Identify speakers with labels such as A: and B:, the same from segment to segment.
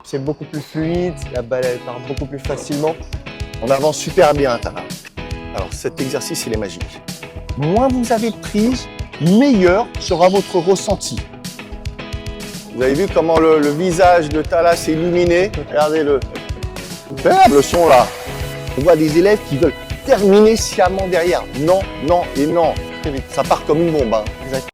A: c'est beaucoup plus fluide, la balle elle part beaucoup plus facilement.
B: On avance super bien, Tara. Alors cet exercice, il est magique. Moins vous avez de prise, meilleur sera votre ressenti. Vous avez vu comment le visage de Tala s'est illuminé? Regardez-le. Le son là. On voit des élèves qui veulent terminer sciemment derrière. Non, non et non. Très vite. Ça part comme une bombe. Hein.
A: Exact.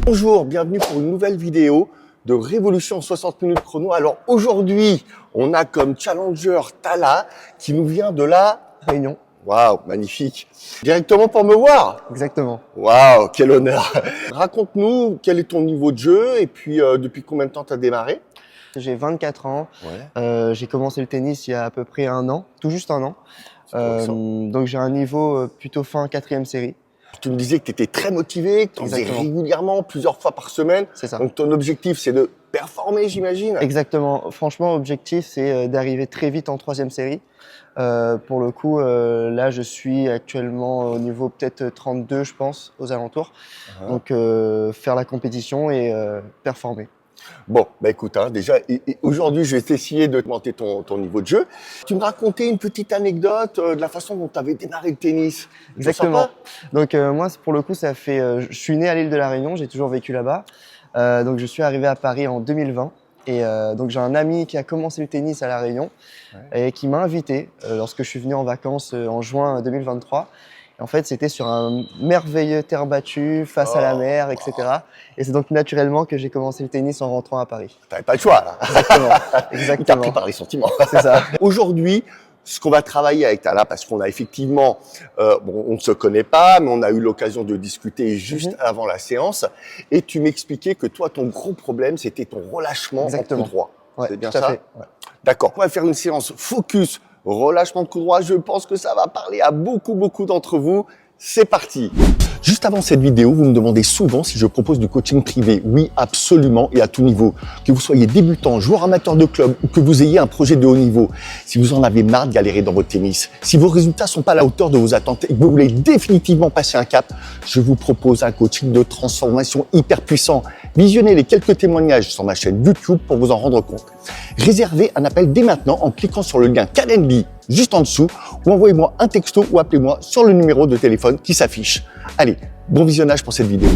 B: Bonjour, bienvenue pour une nouvelle vidéo de Révolution 60 minutes chrono. Alors aujourd'hui, on a comme challenger Tala qui nous vient de la
A: Réunion.
B: Waouh, magnifique. Directement pour me voir.
A: Exactement.
B: Waouh, quel honneur. Raconte-nous quel est ton niveau de jeu et puis depuis combien de temps tu as démarré?
A: J'ai 24 ans.
B: Ouais.
A: J'ai commencé le tennis il y a à peu près un an, tout juste un an.
B: Donc
A: Donc j'ai un niveau plutôt fin 4e série.
B: tu me disais que tu étais très motivé, que tu en faisais régulièrement, plusieurs fois par semaine.
A: C'est ça.
B: Donc ton objectif, c'est de performer, j'imagine.
A: Exactement. Franchement, l'objectif, c'est d'arriver très vite en 3e série. Pour le coup, là, je suis actuellement au niveau peut-être 32, je pense, aux alentours. Donc, faire la compétition et performer.
B: Bon, bah écoute, hein, déjà, aujourd'hui, je vais essayer de monter ton niveau de jeu. Tu me racontais une petite anecdote de la façon dont tu avais démarré le tennis.
A: Exactement. Donc, moi, pour le coup, ça fait. Je suis né à l'île de la Réunion, j'ai toujours vécu là-bas. Donc, je suis arrivé à Paris en 2020. Et donc, j'ai un ami qui a commencé le tennis à La Réunion et qui m'a invité lorsque je suis venu en vacances en juin 2023. Et en fait, c'était sur un merveilleux terre battue, face à la mer, etc. Et c'est donc naturellement que j'ai commencé le tennis en rentrant à Paris.
B: T'avais pas le choix, là.
A: Exactement.
B: Il t'a pris par les sentiments.
A: C'est ça.
B: Aujourd'hui, ce qu'on va travailler avec Tala, parce qu'on a effectivement, bon, on ne se connaît pas, mais on a eu l'occasion de discuter juste avant la séance. Et tu m'expliquais que toi, ton gros problème, c'était ton relâchement en coup droit.
A: Ouais,
B: c'est bien
A: tout à
B: ça?
A: fait. Ouais.
B: D'accord. On va faire une séance focus relâchement de coup droit. Je pense que ça va parler à beaucoup d'entre vous. C'est parti. Juste avant cette vidéo, vous me demandez souvent si je propose du coaching privé. Oui, absolument, et à tout niveau. Que vous soyez débutant, joueur amateur de club ou que vous ayez un projet de haut niveau. Si vous en avez marre de galérer dans votre tennis, si vos résultats sont pas à la hauteur de vos attentes et que vous voulez définitivement passer un cap, je vous propose un coaching de transformation hyper puissant. Visionnez les quelques témoignages sur ma chaîne YouTube pour vous en rendre compte. Réservez un appel dès maintenant en cliquant sur le lien Calendly juste en dessous ou envoyez-moi un texto ou appelez-moi sur le numéro de téléphone qui s'affiche. Allez, bon visionnage pour cette vidéo.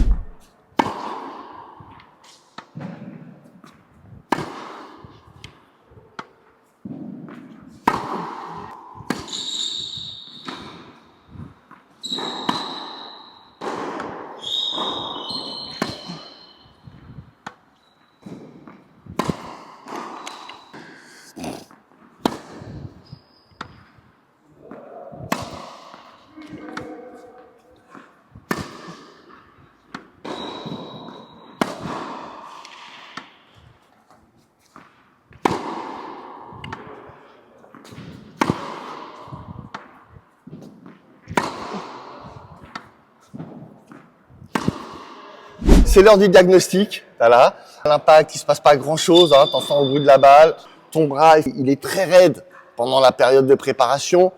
B: C'est l'heure du diagnostic. Voilà. À l'impact, il se passe pas grand-chose. Hein. T'en sens au bout de la balle. Ton bras, il est très raide pendant la période de préparation.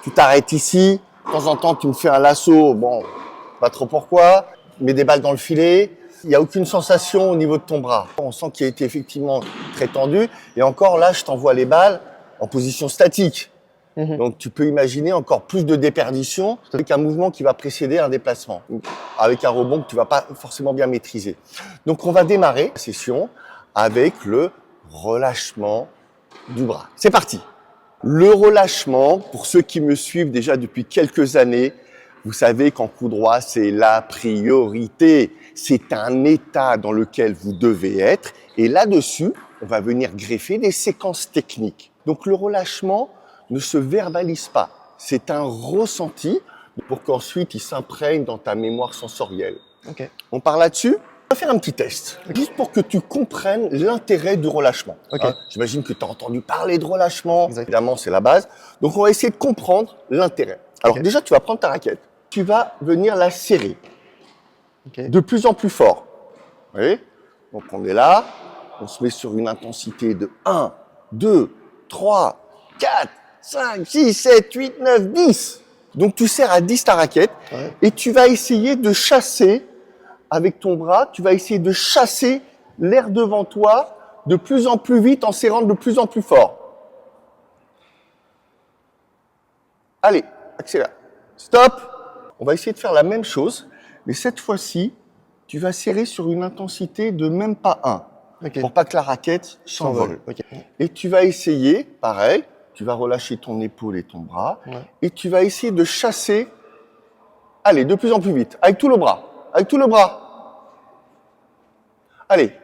B: Tu t'arrêtes ici. De temps en temps, tu me fais un lasso. Bon, pas trop pourquoi. Tu mets des balles dans le filet. Il n'y a aucune sensation au niveau de ton bras. On sent qu'il a été effectivement très tendu. Et encore là, je t'envoie les balles en position statique. Donc, tu peux imaginer encore plus de déperdition avec un mouvement qui va précéder un déplacement, avec un rebond que tu vas pas forcément bien maîtriser. Donc, on va démarrer la session avec le relâchement du bras. C'est parti. Le relâchement, pour ceux qui me suivent déjà depuis quelques années, vous savez qu'en coup droit, c'est la priorité. C'est un état dans lequel vous devez être. Et là-dessus, on va venir greffer des séquences techniques. Donc, le relâchement ne se verbalise pas. C'est un ressenti pour qu'ensuite il s'imprègne dans ta mémoire sensorielle.
A: Okay.
B: On part là-dessus. On va faire un petit test, juste pour que tu comprennes l'intérêt du relâchement.
A: Okay.
B: Hein, j'imagine que tu as entendu parler de relâchement. Évidemment, c'est la base. Donc, on va essayer de comprendre l'intérêt. Alors déjà, tu vas prendre ta raquette. Tu vas venir la serrer de plus en plus fort. Vous voyez? Donc, on est là. On se met sur une intensité de 1, 2, 3, 4, 5, 6, 7, 8, 9, 10. Donc tu serres à 10 ta raquette et tu vas essayer de chasser avec ton bras, tu vas essayer de chasser l'air devant toi de plus en plus vite en serrant de plus en plus fort. Allez, accélère. Stop. On va essayer de faire la même chose, mais cette fois-ci, tu vas serrer sur une intensité de même pas 1, pour pas que la raquette s'envole. Et tu vas essayer, pareil, tu vas relâcher ton épaule et ton bras, et tu vas essayer de chasser, allez, de plus en plus vite, avec tout le bras, avec tout le bras. Allez.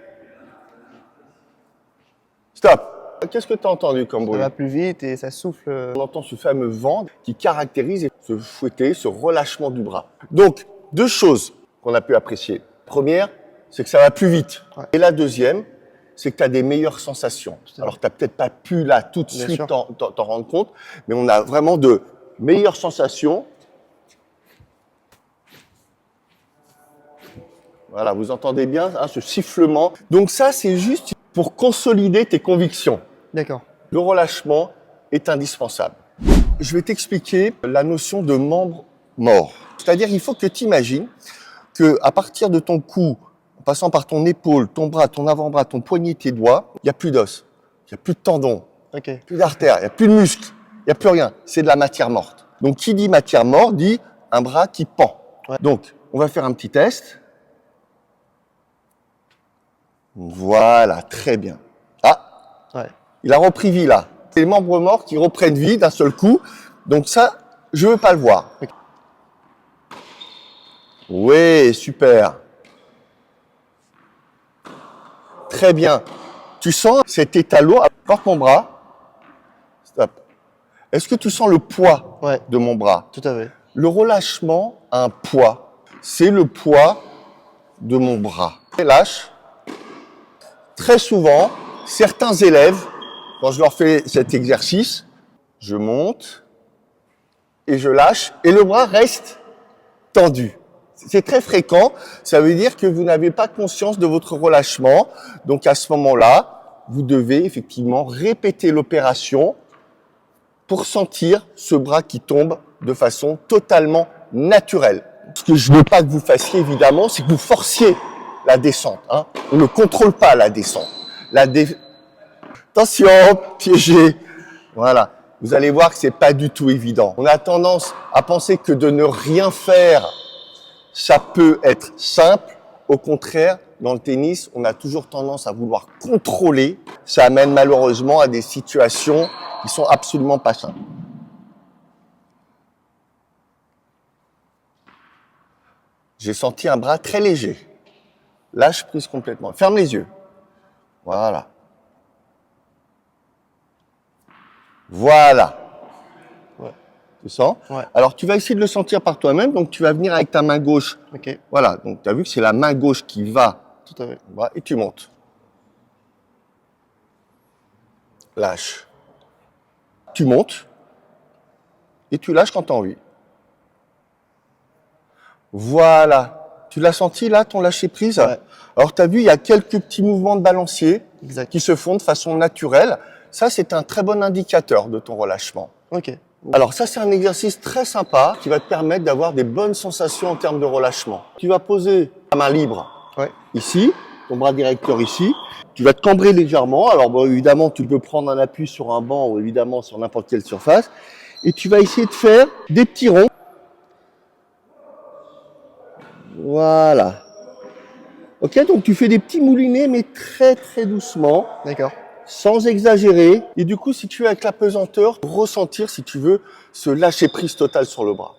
B: Stop. Qu'est-ce que tu as entendu comme bruit?
A: Ça va plus vite et ça souffle.
B: On entend ce fameux vent qui caractérise ce fouetté, ce relâchement du bras. Donc, deux choses qu'on a pu apprécier. Première, c'est que ça va plus vite. Et la deuxième, c'est que tu as des meilleures sensations. Alors, tu n'as peut-être pas pu là tout de suite t'en rendre compte, mais on a vraiment de meilleures sensations. Voilà, vous entendez bien hein, ce sifflement. Donc ça, c'est juste pour consolider tes convictions.
A: D'accord.
B: Le relâchement est indispensable. Je vais t'expliquer la notion de membre mort. C'est-à-dire, il faut que tu imagines qu'à partir de ton cou, en passant par ton épaule, ton bras, ton avant-bras, ton poignet, tes doigts, il n'y a plus d'os, il n'y a plus de tendons, plus d'artères, il n'y a plus de muscles, il n'y a plus rien. C'est de la matière morte. Donc, qui dit matière morte dit un bras qui pend. Donc, on va faire un petit test. Voilà, très bien. Ah, il a repris vie là. C'est les membres morts qui reprennent vie d'un seul coup. Donc ça, je veux pas le voir. Oui, super. Très bien. Tu sens cet état lourd. Porte mon bras. Stop. Est-ce que tu sens le poids de mon bras?
A: Tout à fait.
B: Le relâchement a un poids. C'est le poids de mon bras. Lâche. Très souvent, certains élèves, quand je leur fais cet exercice, je monte et je lâche et le bras reste tendu. C'est très fréquent, ça veut dire que vous n'avez pas conscience de votre relâchement. Donc à ce moment-là, vous devez effectivement répéter l'opération pour sentir ce bras qui tombe de façon totalement naturelle. Ce que je ne veux pas que vous fassiez évidemment, c'est que vous forciez la descente. Hein. On ne contrôle pas la descente. Attention, piégé. Voilà. Vous allez voir que c'est pas du tout évident. On a tendance à penser que de ne rien faire, ça peut être simple. Au contraire, dans le tennis, on a toujours tendance à vouloir contrôler. Ça amène malheureusement à des situations qui sont absolument pas simples. J'ai senti un bras très léger. Lâche prise complètement. Ferme les yeux. Voilà. Voilà. Tu sens? Alors, tu vas essayer de le sentir par toi-même. Donc, tu vas venir avec ta main gauche. Voilà. Donc, tu as vu que c'est la main gauche qui va.
A: Tout à fait.
B: Et tu montes. Lâche. Tu montes. Et tu lâches quand tu as envie. Voilà. Tu l'as senti là, ton lâcher prise? Alors, tu as vu, il y a quelques petits mouvements de balancier qui se font de façon naturelle. Ça, c'est un très bon indicateur de ton relâchement. Alors, ça, c'est un exercice très sympa qui va te permettre d'avoir des bonnes sensations en termes de relâchement. Tu vas poser ta main libre ici, ton bras directeur ici. Tu vas te cambrer légèrement. Alors, bon, évidemment, tu peux prendre un appui sur un banc ou évidemment sur n'importe quelle surface. Et tu vas essayer de faire des petits ronds. Voilà. Ok, donc tu fais des petits moulinets, mais très très doucement.
A: D'accord.
B: Sans exagérer. Et du coup, si tu es avec la pesanteur, ressentir, si tu veux, ce lâcher prise total sur le bras.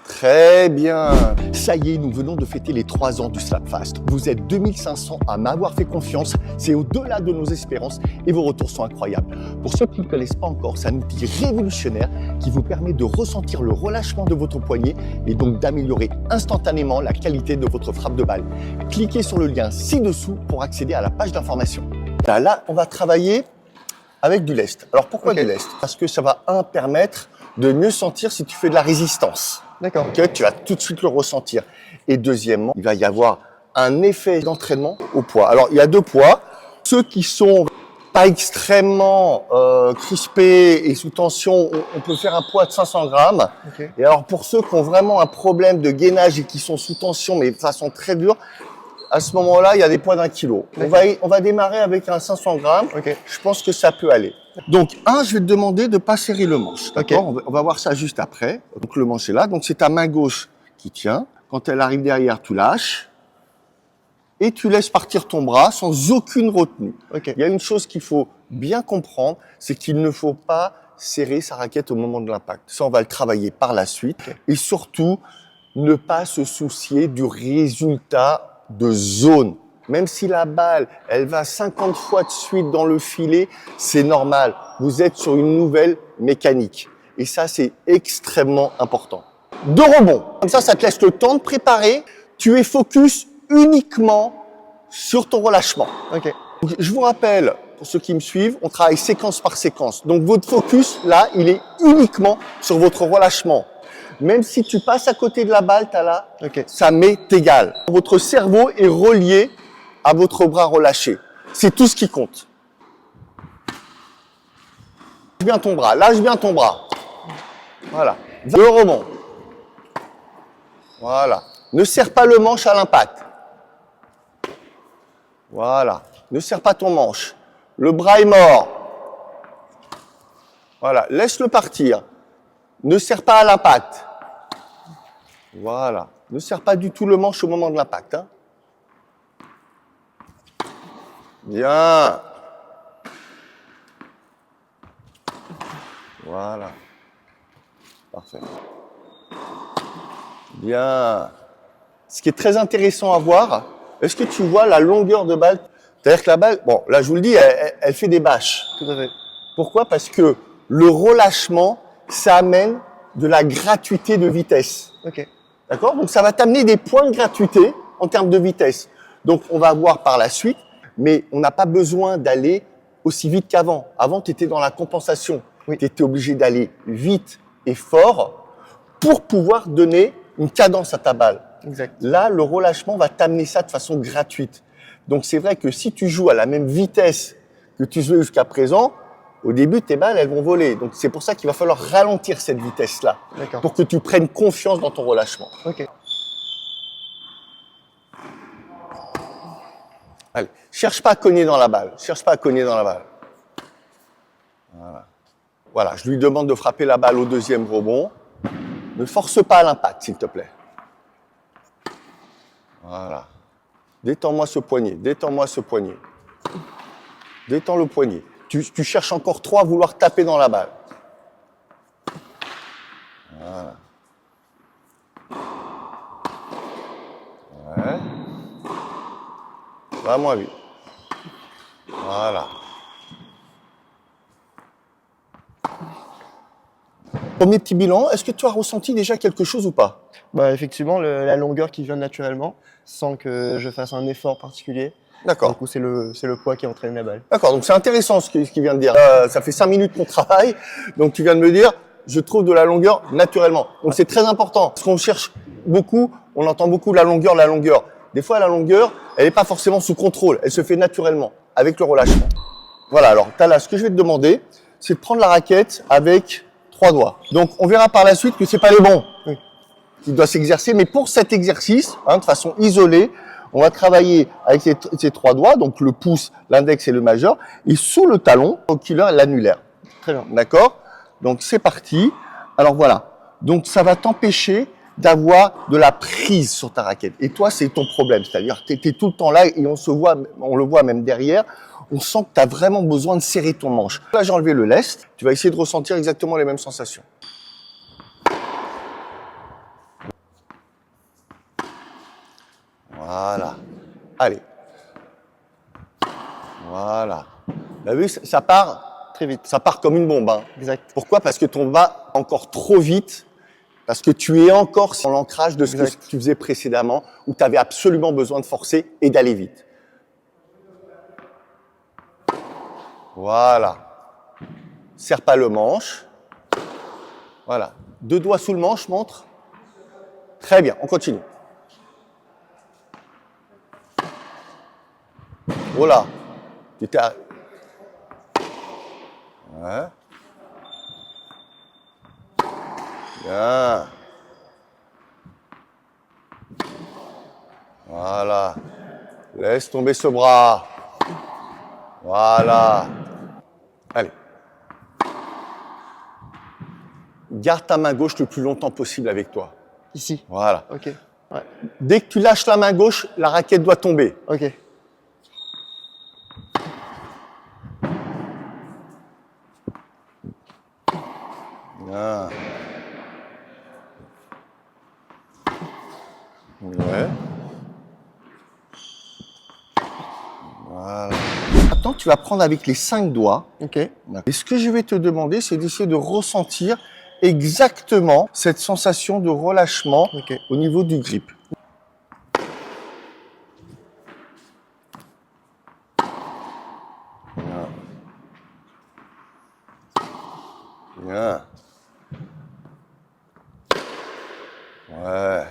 B: Très bien. Ça y est, nous venons de fêter les 3 ans du Slapfast. Vous êtes 2500 à m'avoir fait confiance. C'est au-delà de nos espérances et vos retours sont incroyables. Pour ceux qui ne connaissent pas encore, c'est un outil révolutionnaire qui vous permet de ressentir le relâchement de votre poignet et donc d'améliorer instantanément la qualité de votre frappe de balle. Cliquez sur le lien ci-dessous pour accéder à la page d'information. Là, on va travailler avec du lest. Alors pourquoi du lest? Parce que ça va permettre de mieux sentir si tu fais de la résistance.
A: D'accord.
B: Tu vas tout de suite le ressentir. Et deuxièmement, il va y avoir un effet d'entraînement au poids. Alors, il y a 2 poids. Ceux qui sont pas extrêmement crispés et sous tension, on peut faire un poids de 500 grammes.
A: Okay.
B: Et alors, pour ceux qui ont vraiment un problème de gainage et qui sont sous tension, mais de façon très dure, à ce moment-là, il y a des poids d'1 kilo. On va démarrer avec un 500 grammes.
A: Okay.
B: Je pense que ça peut aller. Donc, je vais te demander de pas serrer le manche. D'accord? Okay. On va voir ça juste après. Donc, le manche est là. Donc, c'est ta main gauche qui tient. Quand elle arrive derrière, tu lâches. Et tu laisses partir ton bras sans aucune retenue.
A: Okay.
B: Il y a une chose qu'il faut bien comprendre, c'est qu'il ne faut pas serrer sa raquette au moment de l'impact. Ça, on va le travailler par la suite. Okay. Et surtout, ne pas se soucier du résultat de zone. Même si la balle, elle va 50 fois de suite dans le filet, c'est normal. Vous êtes sur une nouvelle mécanique. Et ça, c'est extrêmement important. 2 rebonds. Comme ça te laisse le temps de préparer. Tu es focus uniquement sur ton relâchement.
A: Okay.
B: Je vous rappelle, pour ceux qui me suivent, on travaille séquence par séquence. Donc votre focus, là, il est uniquement sur votre relâchement. Même si tu passes à côté de la balle,
A: okay.
B: Ça m'est égal. Votre cerveau est relié à votre bras relâché. C'est tout ce qui compte. Lâche bien ton bras, lâche bien ton bras. Voilà. Le rebond. Voilà. Ne serre pas le manche à l'impact. Voilà. Ne serre pas ton manche. Le bras est mort. Voilà. Laisse-le partir. Ne serre pas à l'impact. Voilà. Ne serre pas du tout le manche au moment de l'impact. Hein. Bien. Voilà. Parfait. Bien. Ce qui est très intéressant à voir, est-ce que tu vois la longueur de balle? C'est-à-dire que la balle, bon, là je vous le dis, elle fait des bâches.
A: Tout à fait.
B: Pourquoi? Parce que le relâchement, ça amène de la gratuité de vitesse.
A: Okay.
B: D'accord? Donc ça va t'amener des points de gratuité en termes de vitesse. Donc on va voir par la suite, mais on n'a pas besoin d'aller aussi vite qu'avant. Avant, tu étais dans la compensation.
A: Oui.
B: Tu étais obligé d'aller vite et fort pour pouvoir donner une cadence à ta balle.
A: Exact.
B: Là, le relâchement va t'amener ça de façon gratuite. Donc, c'est vrai que si tu joues à la même vitesse que tu jouais jusqu'à présent, au début, tes balles, elles vont voler. Donc, c'est pour ça qu'il va falloir ralentir cette vitesse-là.
A: D'accord.
B: Pour que tu prennes confiance dans ton relâchement.
A: Ok.
B: Allez, cherche pas à cogner dans la balle. Cherche pas à cogner dans la balle. Voilà. Voilà, je lui demande de frapper la balle au 2e rebond. Ne force pas à l'impact, s'il te plaît. Voilà. Détends-moi ce poignet, détends-moi ce poignet. Détends le poignet. Tu cherches encore trop à vouloir taper dans la balle. Voilà. Ouais. Va moins vite. Voilà. Premier petit bilan, est-ce que tu as ressenti déjà quelque chose ou pas?
A: Bah, effectivement, la longueur qui vient naturellement, sans que je fasse un effort particulier.
B: D'accord.
A: Du coup, c'est le poids qui entraîne la balle.
B: D'accord, donc c'est intéressant ce qu'il vient de dire. Ça fait 5 minutes qu'on travaille, donc tu viens de me dire, je trouve de la longueur naturellement. Donc c'est très important, parce qu'on cherche beaucoup, on entend beaucoup la longueur, la longueur. Des fois, la longueur, elle n'est pas forcément sous contrôle, elle se fait naturellement, avec le relâchement. Voilà, alors Tala, ce que je vais te demander, c'est de prendre la raquette avec 3 doigts. Donc on verra par la suite que c'est pas les bons qui doivent s'exercer, mais pour cet exercice, de façon isolée, on va travailler avec ces 3 doigts, donc le pouce, l'index et le majeur, et sous le talon, oculaire et l'annulaire.
A: Très bien.
B: D'accord? Donc c'est parti. Alors voilà. Donc ça va t'empêcher d'avoir de la prise sur ta raquette. Et toi, c'est ton problème. C'est-à-dire que tu es tout le temps là et on le voit même derrière. On sent que tu as vraiment besoin de serrer ton manche. Là, j'ai enlevé le lest. Tu vas essayer de ressentir exactement les mêmes sensations. Voilà. Allez. Voilà. Vous avez vu, ça part
A: très vite.
B: Ça part comme une bombe. Hein.
A: Exact.
B: Pourquoi? Parce que ton bas encore trop vite. Parce que tu es encore sur l'ancrage de ce que tu faisais précédemment, où tu avais absolument besoin de forcer et d'aller vite. Voilà. Serre pas le manche. Voilà. 2 doigts sous le manche, montre. Très bien, on continue. Oh là. Tu étais à... Ouais. Bien. Voilà. Laisse tomber ce bras. Voilà. Allez. Garde ta main gauche le plus longtemps possible avec toi.
A: Ici.
B: Voilà.
A: Ok. Ouais.
B: Dès que tu lâches la main gauche, la raquette doit tomber.
A: Ok.
B: Bien. Ouais. Voilà. Maintenant, tu vas prendre avec les 5 doigts.
A: Ok.
B: Et ce que je vais te demander, c'est d'essayer de ressentir exactement cette sensation de relâchement
A: Ok.
B: au niveau du grip. Bien. Bien. Ouais.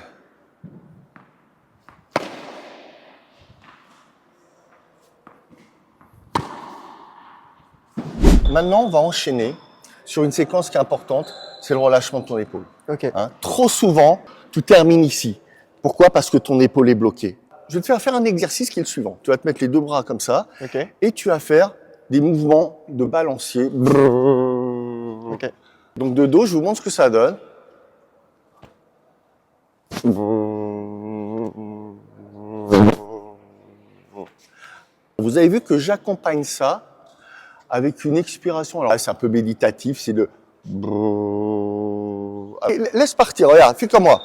B: Maintenant, on va enchaîner sur une séquence qui est importante, c'est le relâchement de ton épaule.
A: Ok.
B: Hein, trop souvent, tu termines ici. Pourquoi? Parce que ton épaule est bloquée. Je vais te faire un exercice qui est le suivant. Tu vas te mettre les 2 bras comme ça
A: Ok.
B: et tu vas faire des mouvements de balancier.
A: Ok.
B: Donc de dos, je vous montre ce que ça donne. Vous avez vu que j'accompagne ça avec une expiration. Alors là, c'est un peu méditatif, c'est de... Laisse partir, regarde, fais comme moi.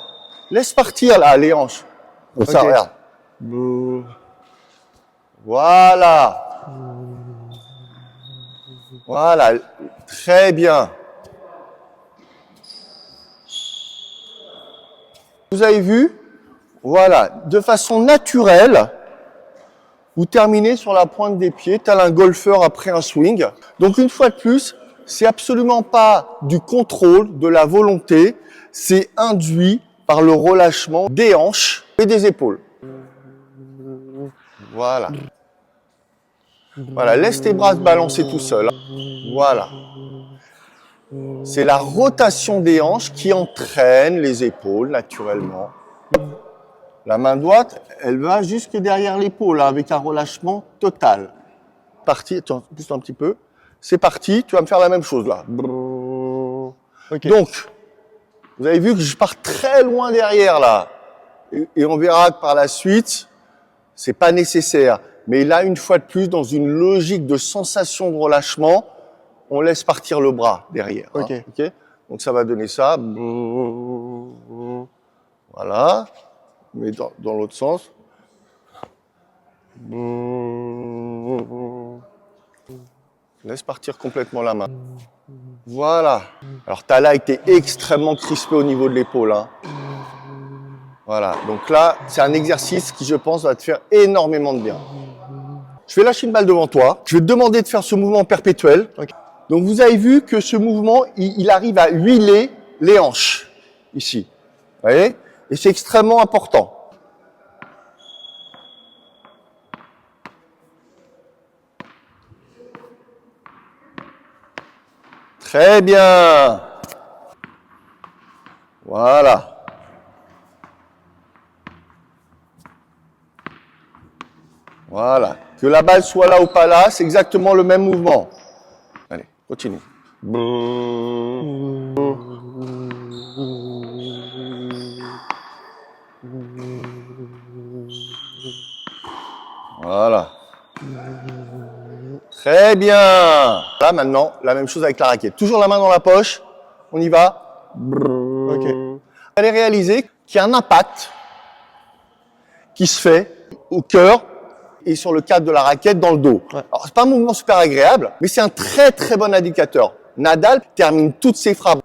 B: Laisse partir là, les hanches. Comme ça,
A: Ok.
B: regarde. Voilà. Voilà, très bien. Vous avez vu? Voilà, de façon naturelle, vous terminez sur la pointe des pieds, tel un golfeur après un swing. Donc une fois de plus, c'est absolument pas du contrôle, de la volonté, c'est induit par le relâchement des hanches et des épaules. Voilà. Voilà, laisse tes bras se balancer tout seul. Voilà. C'est la rotation des hanches qui entraîne les épaules naturellement. La main droite, elle va jusque derrière l'épaule hein, avec un relâchement total. Parti, attends, juste un petit peu. C'est parti, tu vas me faire la même chose là.
A: Ok.
B: Donc, vous avez vu que je pars très loin derrière là. Et on verra que par la suite, c'est pas nécessaire. Mais là, une fois de plus, dans une logique de sensation de relâchement, on laisse partir le bras derrière.
A: Ok.
B: Hein, ok. Donc ça va donner ça. Voilà. Mais dans l'autre sens. Laisse partir complètement la main. Voilà. Alors ta là était extrêmement crispée au niveau de l'épaule. Hein. Voilà. Donc là, c'est un exercice qui, je pense, va te faire énormément de bien. Je vais lâcher une balle devant toi. Je vais te demander de faire ce mouvement perpétuel.
A: Ok.
B: Donc vous avez vu que ce mouvement, il arrive à huiler les hanches. Ici. Vous voyez? Et c'est extrêmement important. Très bien. Voilà. Voilà. Que la balle soit là ou pas là, c'est exactement le même mouvement. Allez, continue. Voilà. Très bien. Là, maintenant, la même chose avec la raquette. Toujours la main dans la poche. On y va.
A: Ok.
B: Vous allez réaliser qu'il y a un impact qui se fait au cœur et sur le cadre de la raquette dans le dos.
A: Ouais.
B: Alors, c'est pas un mouvement super agréable, mais c'est un très très bon indicateur. Nadal termine toutes ses frappes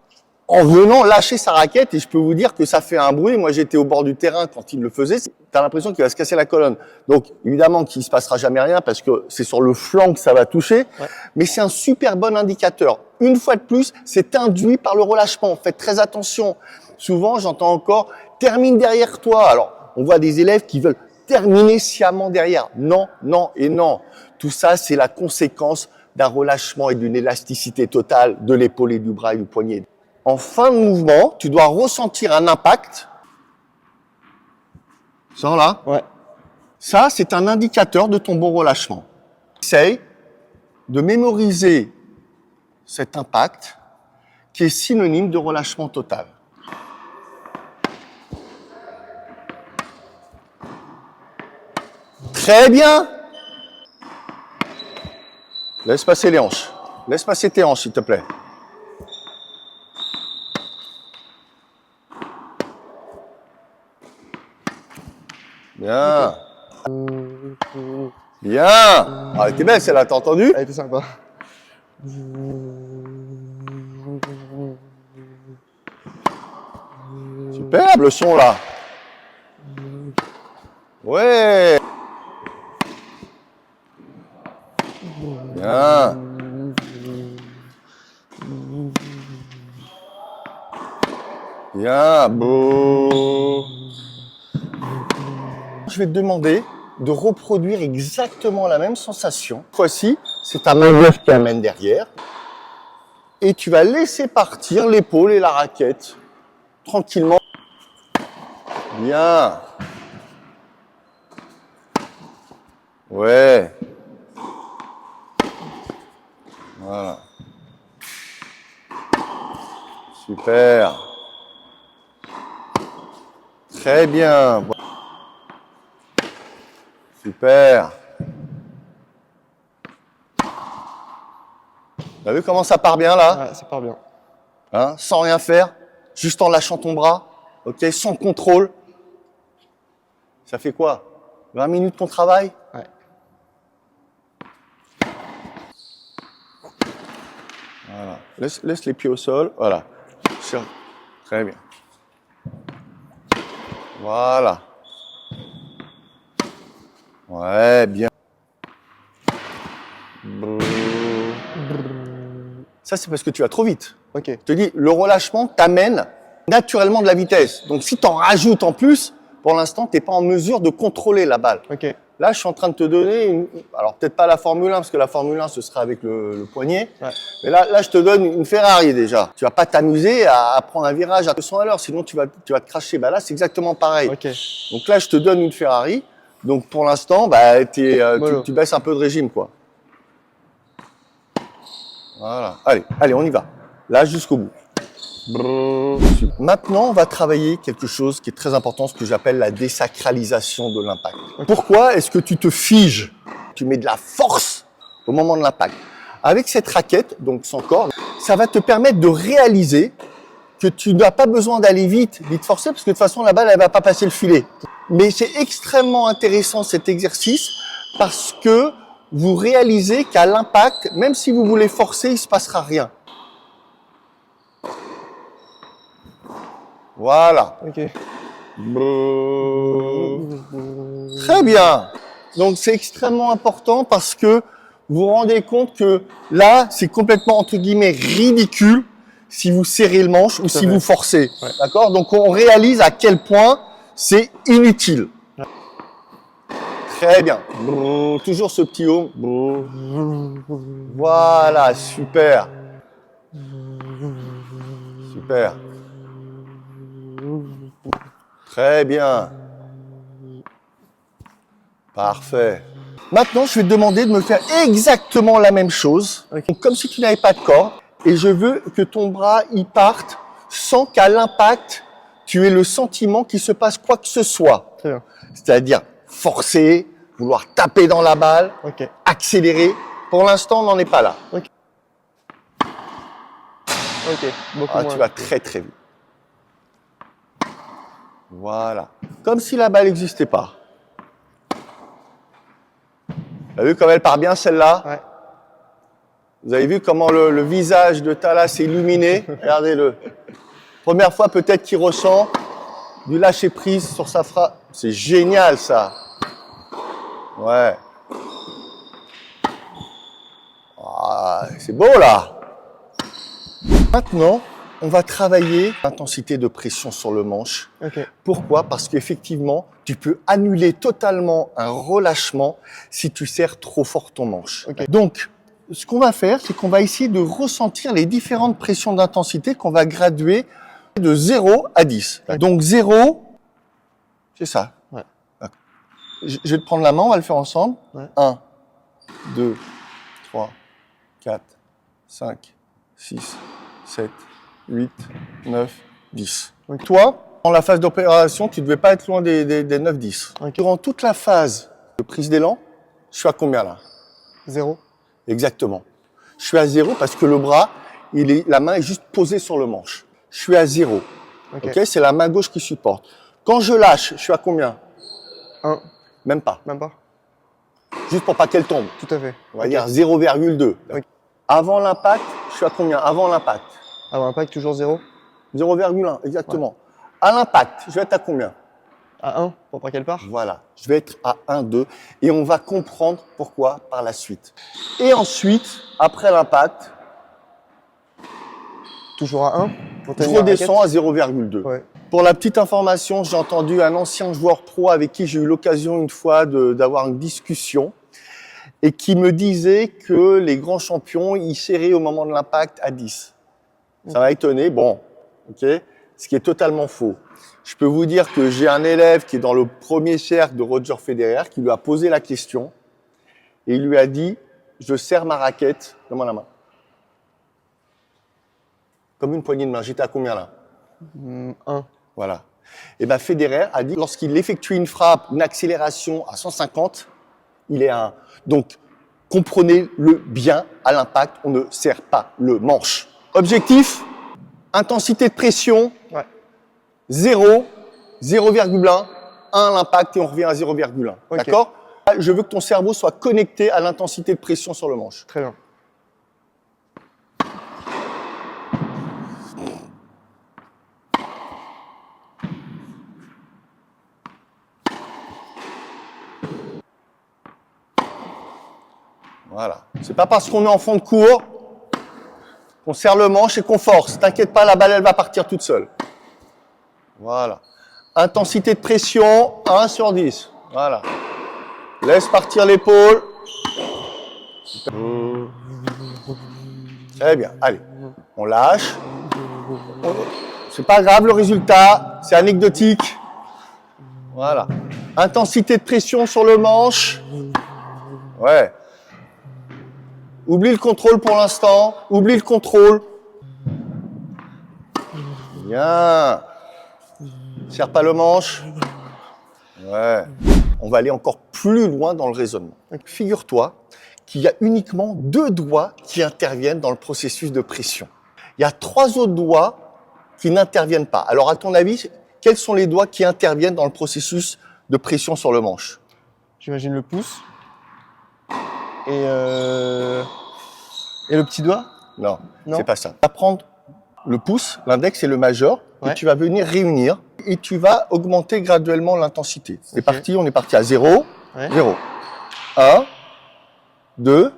B: en venant lâcher sa raquette et je peux vous dire que ça fait un bruit. Moi, j'étais au bord du terrain quand il le faisait. T'as l'impression qu'il va se casser la colonne. Donc, évidemment qu'il se passera jamais rien parce que c'est sur le flanc que ça va toucher. Ouais. Mais c'est un super bon indicateur. Une fois de plus, c'est induit par le relâchement. Faites très attention. Souvent, j'entends encore « termine derrière toi ». Alors, on voit des élèves qui veulent terminer sciemment derrière. Non, non et non. Tout ça, c'est la conséquence d'un relâchement et d'une élasticité totale de l'épaule et du bras et du poignet. En fin de mouvement, tu dois ressentir un impact. Ça là.
A: Ouais.
B: Ça, c'est un indicateur de ton bon relâchement. Essaye de mémoriser cet impact qui est synonyme de relâchement total. Très bien. Laisse passer les hanches. Laisse passer tes hanches, s'il te plaît. Bien. Bien. Ah, elle était belle, celle-là, t'as entendu?
A: Elle était sympa.
B: Superbe le son, là. Ouais. Bien. Bien. Beau. Je vais te demander de reproduire exactement la même sensation. Cette fois-ci, c'est ta main gauche qui amène derrière. Et tu vas laisser partir l'épaule et la raquette tranquillement. Bien. Ouais. Voilà. Super. Très bien. Super. T'as vu comment ça part bien là?
A: Ouais, ça part bien.
B: Hein? Sans rien faire, juste en lâchant ton bras, ok, sans contrôle. Ça fait quoi? 20 minutes qu'on travaille?
A: Ouais.
B: Voilà. Laisse les pieds au sol. Voilà. Très bien. Voilà. Ouais, bien. Ça, c'est parce que tu vas trop vite.
A: Ok.
B: Je te dis, le relâchement t'amène naturellement de la vitesse. Donc, si tu en rajoutes en plus, pour l'instant, tu n'es pas en mesure de contrôler la balle.
A: Ok.
B: Là, je suis en train de te donner, alors peut-être pas la Formule 1, parce que la Formule 1, ce sera avec le poignet. Ouais. Mais là, je te donne une Ferrari déjà. Tu vas pas t'amuser à prendre un virage à 200 à l'heure, sinon tu vas te cracher. Bah là, c'est exactement pareil.
A: Ok.
B: Donc là, je te donne une Ferrari. Donc pour l'instant, bah, tu baisses un peu de régime, quoi. Voilà. Allez, on y va. Là, jusqu'au bout. Maintenant, on va travailler quelque chose qui est très important, ce que j'appelle la désacralisation de l'impact. Pourquoi est-ce que tu te figes? Tu mets de la force au moment de l'impact. Avec cette raquette, donc sans corde, ça va te permettre de réaliser que tu n'as pas besoin d'aller vite forcer, parce que de toute façon, la balle, elle va pas passer le filet. Mais c'est extrêmement intéressant cet exercice parce que vous réalisez qu'à l'impact, même si vous voulez forcer, il se passera rien. Voilà.
A: Ok.
B: Très bien. Donc c'est extrêmement important parce que vous vous rendez compte que là, c'est complètement entre guillemets ridicule si vous serrez le manche ou si vous forcez. Ouais. D'accord? Donc on réalise à quel point c'est inutile. Ouais. Très bien. Toujours ce petit haut. Voilà, super. Super. Très bien. Parfait. Maintenant, je vais te demander de me faire exactement la même chose, donc, comme si tu n'avais pas de corde, et je veux que ton bras y parte sans qu'à l'impact, tu aies le sentiment qu'il se passe quoi que ce soit. C'est-à-dire forcer, vouloir taper dans la balle, accélérer. Pour l'instant, on n'en est pas là. Beaucoup moins. Tu vas très très vite. Voilà. Comme si la balle n'existait pas. Vous avez vu comme elle part bien celle-là? Ouais. Vous avez vu comment le visage de Tala s'est illuminé? Regardez-le. Première fois peut-être qu'il ressent du lâcher prise sur sa phrase. C'est génial ça. Ouais. Ah, c'est beau là. Maintenant, on va travailler l'intensité de pression sur le manche.
A: Ok.
B: Pourquoi? Parce qu'effectivement, tu peux annuler totalement un relâchement si tu serres trop fort ton manche.
A: Ok.
B: Donc, ce qu'on va faire, c'est qu'on va essayer de ressentir les différentes pressions d'intensité qu'on va graduer de 0 à 10.
A: Ok.
B: Donc 0, c'est ça.
A: Ouais.
B: Je vais te prendre la main, on va le faire ensemble.
A: Ouais.
B: 1, 2, 3, 4, 5, 6, 7, 8, 9, 10. Donc toi, dans la phase d'opération, tu ne devais pas être loin des 9-10.
A: Ok.
B: Durant toute la phase de prise d'élan, je suis à combien là?
A: 0.
B: Exactement. Je suis à 0 parce que le bras, la main est juste posée sur le manche. Je suis à 0.
A: Ok.
B: Ok, c'est la main gauche qui supporte. Quand je lâche, je suis à combien?
A: 1.
B: Même pas.
A: Même pas.
B: Juste pour pas qu'elle tombe.
A: Tout à fait.
B: On va dire 0,2.
A: Ok.
B: Avant l'impact, je suis à combien? Avant l'impact.
A: Avant impact, toujours 0.
B: 0,1, exactement. À l'impact, je vais être à combien?
A: À 1, pour pas qu'elle part.
B: Voilà, je vais être à 1, 2. Et on va comprendre pourquoi par la suite. Et ensuite, après l'impact,
A: Toujours à 1. Pour
B: je
A: tenir la
B: redescends à
A: raquette.
B: 0,2.
A: Ouais.
B: Pour la petite information, j'ai entendu un ancien joueur pro avec qui j'ai eu l'occasion une fois d'avoir une discussion et qui me disait que les grands champions, ils serraient au moment de l'impact à 10. Ça m'a étonné, bon, ok, ce qui est totalement faux. Je peux vous dire que j'ai un élève qui est dans le premier cercle de Roger Federer qui lui a posé la question et il lui a dit « Je serre ma raquette, donne-moi la main. » Comme une poignée de main. J'étais à combien là?
A: 1.
B: Voilà. Et bien Federer a dit lorsqu'il effectue une frappe, une accélération à 150, il est à 1. Donc, comprenez-le bien, à l'impact, on ne serre pas le manche. Objectif, intensité de pression,
A: Ouais.
B: 0, 0,1, 1 l'impact et on revient à 0,1.
A: Ok.
B: D'accord? Je veux que ton cerveau soit connecté à l'intensité de pression sur le manche.
A: Très bien.
B: Voilà. C'est pas parce qu'on est en fond de cours qu'on serre le manche et qu'on force. T'inquiète pas, la balle, elle va partir toute seule. Voilà. Intensité de pression, 1 sur 10. Voilà. Laisse partir l'épaule. Très bien. Allez. On lâche. C'est pas grave le résultat. C'est anecdotique. Voilà. Intensité de pression sur le manche. Ouais. Oublie le contrôle pour l'instant. Oublie le contrôle. Bien. Serre pas le manche. Ouais. On va aller encore plus loin dans le raisonnement. Figure-toi qu'il y a uniquement 2 doigts qui interviennent dans le processus de pression. Il y a 3 autres doigts qui n'interviennent pas. Alors, à ton avis, quels sont les doigts qui interviennent dans le processus de pression sur le manche?
A: J'imagine le pouce. Et le petit doigt?
B: Non,
A: Non.
B: c'est pas ça. Tu vas prendre le pouce, l'index et le majeur,
A: Ouais.
B: et tu vas venir réunir, et tu vas augmenter graduellement l'intensité. C'est
A: Ok.
B: parti, on est parti à 0,
A: Ouais.
B: 0, 1, 2.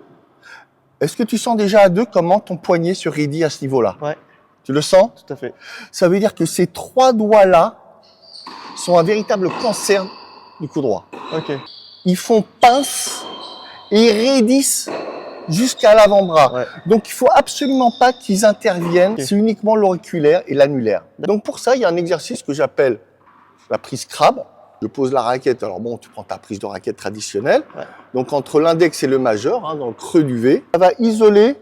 B: Est-ce que tu sens déjà à 2 comment ton poignet se raidit à ce niveau-là?
A: Ouais,
B: Tu le sens?
A: tout à fait.
B: Ça veut dire que ces 3 doigts-là sont un véritable cancer du coup droit.
A: Ok.
B: Ils font pince et ils raidissent jusqu'à l'avant-bras.
A: Ouais.
B: Donc, il faut absolument pas qu'ils interviennent.
A: Ok.
B: C'est uniquement l'auriculaire et l'annulaire. Donc, pour ça, il y a un exercice que j'appelle la prise crabe. Je pose la raquette. Alors bon, tu prends ta prise de raquette traditionnelle.
A: Ouais.
B: Donc, entre l'index et le majeur, dans le creux du V, ça va isoler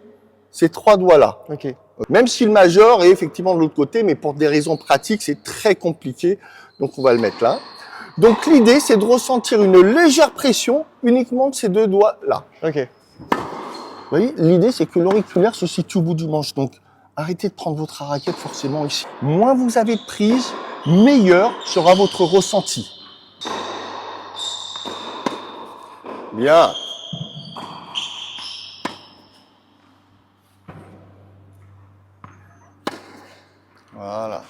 B: ces 3 doigts-là.
A: Ok.
B: Même si le majeur est effectivement de l'autre côté, mais pour des raisons pratiques, c'est très compliqué. Donc, on va le mettre là. Donc, l'idée, c'est de ressentir une légère pression uniquement de ces 2 doigts-là.
A: Ok.
B: Vous voyez, l'idée, c'est que l'auriculaire se situe au bout du manche. Donc, arrêtez de prendre votre raquette forcément ici. Moins vous avez de prise, meilleur sera votre ressenti. Bien. Voilà.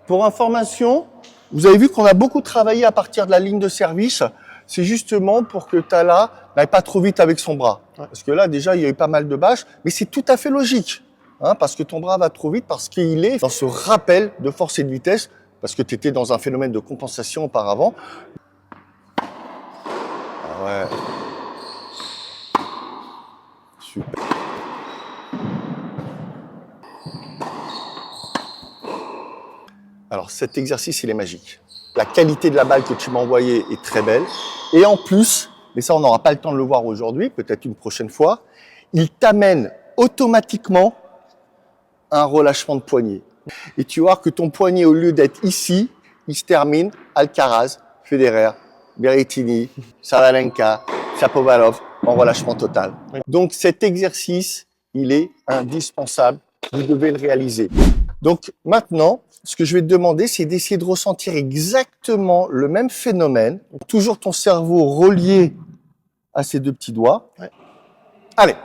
B: Pour information, vous avez vu qu'on a beaucoup travaillé à partir de la ligne de service c'est justement pour que Tala n'aille pas trop vite avec son bras.
A: Ouais.
B: Parce que là, déjà, il y a eu pas mal de bâches, mais c'est tout à fait logique. Hein, parce que ton bras va trop vite, parce qu'il est dans ce rappel de force et de vitesse, parce que tu étais dans un phénomène de compensation auparavant. Ah ouais. Super. Alors cet exercice, il est magique. La qualité de la balle que tu m'as envoyée est très belle. Et en plus, mais ça on n'aura pas le temps de le voir aujourd'hui, peut-être une prochaine fois, il t'amène automatiquement un relâchement de poignet. Et tu vois que ton poignet, au lieu d'être ici, il se termine Alcaraz, Federer, Berrettini, Sabalenka, Shapovalov en relâchement total.
A: Oui.
B: Donc cet exercice, il est indispensable. Vous devez le réaliser. Donc maintenant, ce que je vais te demander, c'est d'essayer de ressentir exactement le même phénomène. Toujours ton cerveau relié à ces deux petits doigts.
A: Ouais.
B: Allez.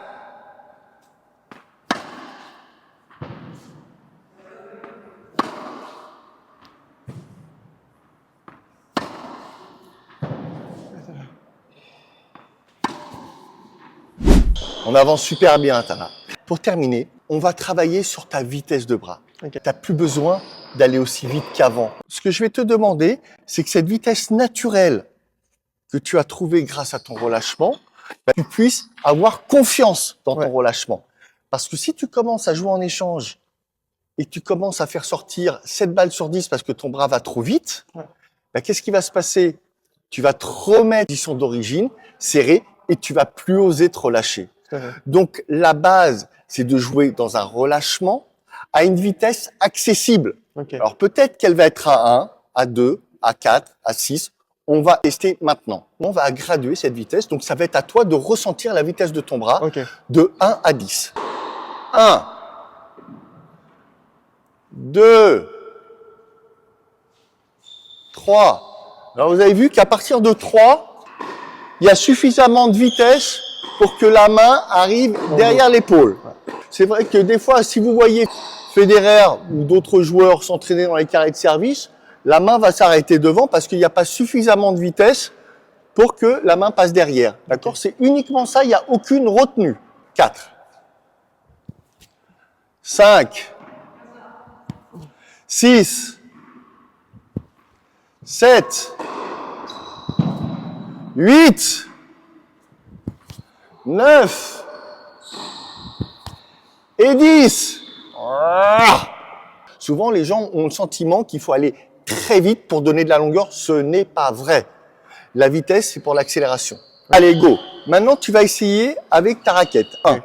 B: On avance super bien, Tara. Pour terminer, on va travailler sur ta vitesse de bras.
A: Okay.
B: Tu n'as plus besoin d'aller aussi vite qu'avant. Ce que je vais te demander, c'est que cette vitesse naturelle que tu as trouvée grâce à ton relâchement, tu puisses avoir confiance dans ton relâchement. Parce que si tu commences à jouer en échange et que tu commences à faire sortir 7 balles sur 10 parce que ton bras va trop vite, qu'est-ce qui va se passer? Tu vas te remettre en position d'origine, serré, et tu vas plus oser te relâcher. Donc la base, c'est de jouer dans un relâchement à une vitesse accessible.
A: Okay.
B: Alors peut-être qu'elle va être à 1, à 2, à 4, à 6. On va tester maintenant. On va graduer cette vitesse. Donc ça va être à toi de ressentir la vitesse de ton bras de 1 à 10. 1, 2, 3. Alors vous avez vu qu'à partir de 3, il y a suffisamment de vitesse pour que la main arrive derrière l'épaule. C'est vrai que des fois, si vous voyez Federer ou d'autres joueurs s'entraîner dans les carrés de service, la main va s'arrêter devant parce qu'il n'y a pas suffisamment de vitesse pour que la main passe derrière. D'accord ? C'est uniquement ça, il n'y a aucune retenue. 4, 5, 6, 7, 8, 9 et 10. Souvent, les gens ont le sentiment qu'il faut aller très vite pour donner de la longueur. Ce n'est pas vrai. La vitesse, c'est pour l'accélération. Allez, go. Maintenant, tu vas essayer avec ta raquette. 1,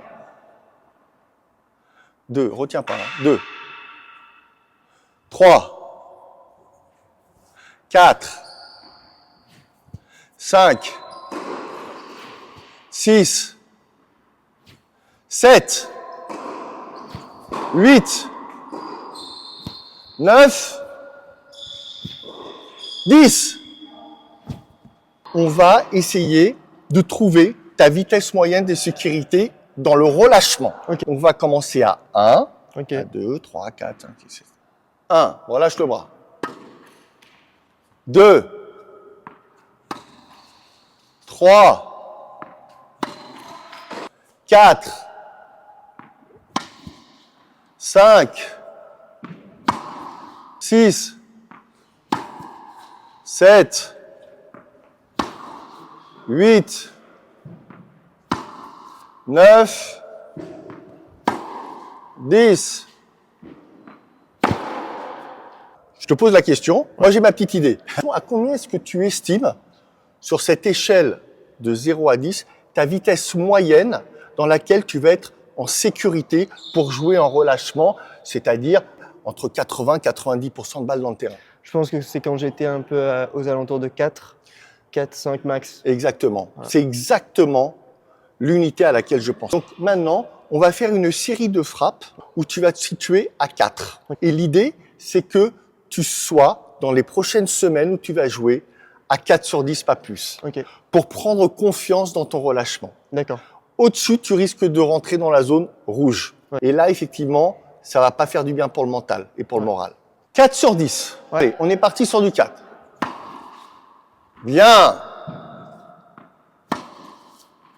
B: 2, retiens pas. 2, 3, 4, 5, 6, 7, 8, 9, 10. On va essayer de trouver ta vitesse moyenne de sécurité dans le relâchement. On va commencer à 1, à 2, 3, 4, 5, 6, 7. 1, relâche le bras. 2, 3, 4, 5, 6, 7, 8, 9, 10. Je te pose la question. Moi, j'ai ma petite idée. À combien est-ce que tu estimes, sur cette échelle de 0 à 10, ta vitesse moyenne dans laquelle tu vas être en sécurité pour jouer en relâchement, c'est-à-dire entre 80 et 90% de balles dans le terrain?
A: Je pense que c'est quand j'étais un peu aux alentours de 4, 5 max.
B: Exactement. Ouais. C'est exactement l'unité à laquelle je pense. Donc maintenant, on va faire une série de frappes où tu vas te situer à 4. Et l'idée, c'est que tu sois dans les prochaines semaines où tu vas jouer à 4 sur 10, pas plus. Pour prendre confiance dans ton relâchement.
A: D'accord.
B: Au-dessus, tu risques de rentrer dans la zone rouge. Et là, effectivement, ça va pas faire du bien pour le mental et pour le moral. 4 sur 10. Allez, on est parti sur du 4. Bien.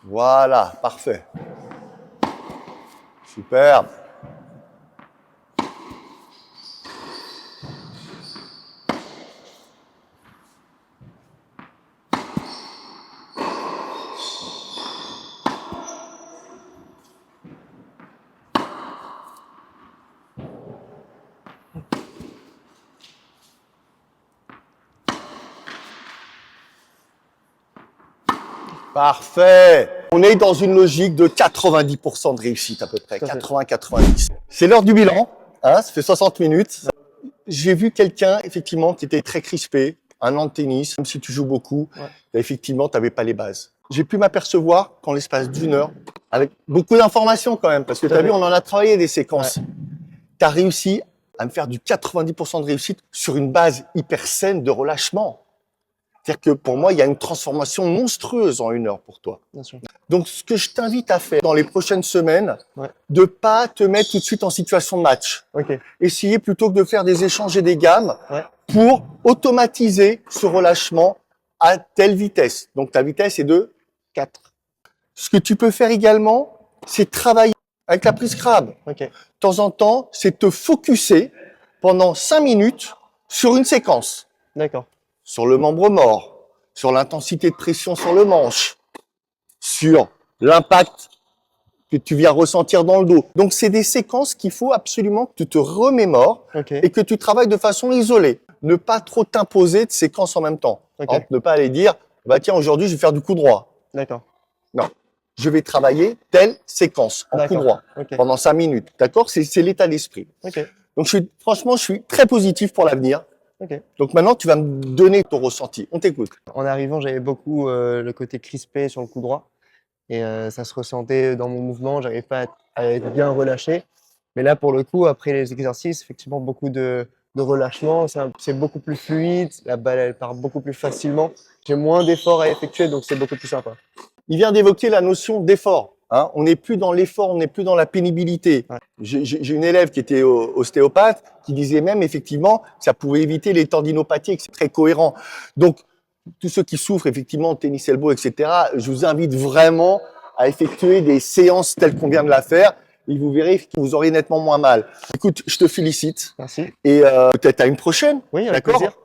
B: Voilà, parfait. Superbe. Parfait. On est dans une logique de 90% de réussite à peu près, 80-90. C'est l'heure du bilan, hein, ça fait 60 minutes. J'ai vu quelqu'un, effectivement, qui était très crispé, un an de tennis, même si tu joues beaucoup, effectivement, tu n'avais pas les bases. J'ai pu m'apercevoir qu'en l'espace d'une heure, avec beaucoup d'informations quand même, parce que tu as vu, on en a travaillé des séquences, tu as réussi à me faire du 90% de réussite sur une base hyper saine de relâchement. C'est-à-dire que pour moi, il y a une transformation monstrueuse en une heure pour toi.
A: Bien sûr.
B: Donc, ce que je t'invite à faire dans les prochaines semaines, de pas te mettre tout de suite en situation de match. Essayer plutôt que de faire des échanges et des gammes pour automatiser ce relâchement à telle vitesse. Donc, ta vitesse est de 4. Ce que tu peux faire également, c'est travailler avec la prise crabe. De temps en temps, c'est te focuser pendant 5 minutes sur une séquence.
A: D'accord.
B: Sur le membre mort, sur l'intensité de pression sur le manche, sur l'impact que tu viens ressentir dans le dos. Donc, c'est des séquences qu'il faut absolument que tu te remémores et que tu travailles de façon isolée. Ne pas trop t'imposer de séquences en même temps. Ne pas aller dire, bah tiens, aujourd'hui, je vais faire du coup droit.
A: D'accord.
B: Non. Je vais travailler telle séquence en coup droit pendant 5 minutes. D'accord? C'est l'état d'esprit. Donc, franchement, je suis très positif pour l'avenir. Donc maintenant, tu vas me donner ton ressenti. On t'écoute.
A: En arrivant, j'avais beaucoup le côté crispé sur le coup droit. Et ça se ressentait dans mon mouvement. J'arrivais pas à être bien relâché. Mais là, pour le coup, après les exercices, effectivement, beaucoup de relâchement. C'est beaucoup plus fluide. La balle, elle part beaucoup plus facilement. J'ai moins d'efforts à effectuer, donc c'est beaucoup plus sympa.
B: Il vient d'évoquer la notion d'effort. Hein, on n'est plus dans l'effort, on n'est plus dans la pénibilité. J'ai une élève qui était ostéopathe qui disait même effectivement que ça pouvait éviter les tendinopathies et que c'est très cohérent. Donc, tous ceux qui souffrent effectivement de tennis elbow, etc., je vous invite vraiment à effectuer des séances telles qu'on vient de la faire et vous verrez que vous aurez nettement moins mal. Écoute, je te félicite.
A: Merci.
B: Et peut-être à une prochaine.
A: Oui, avec
B: d'accord
A: plaisir.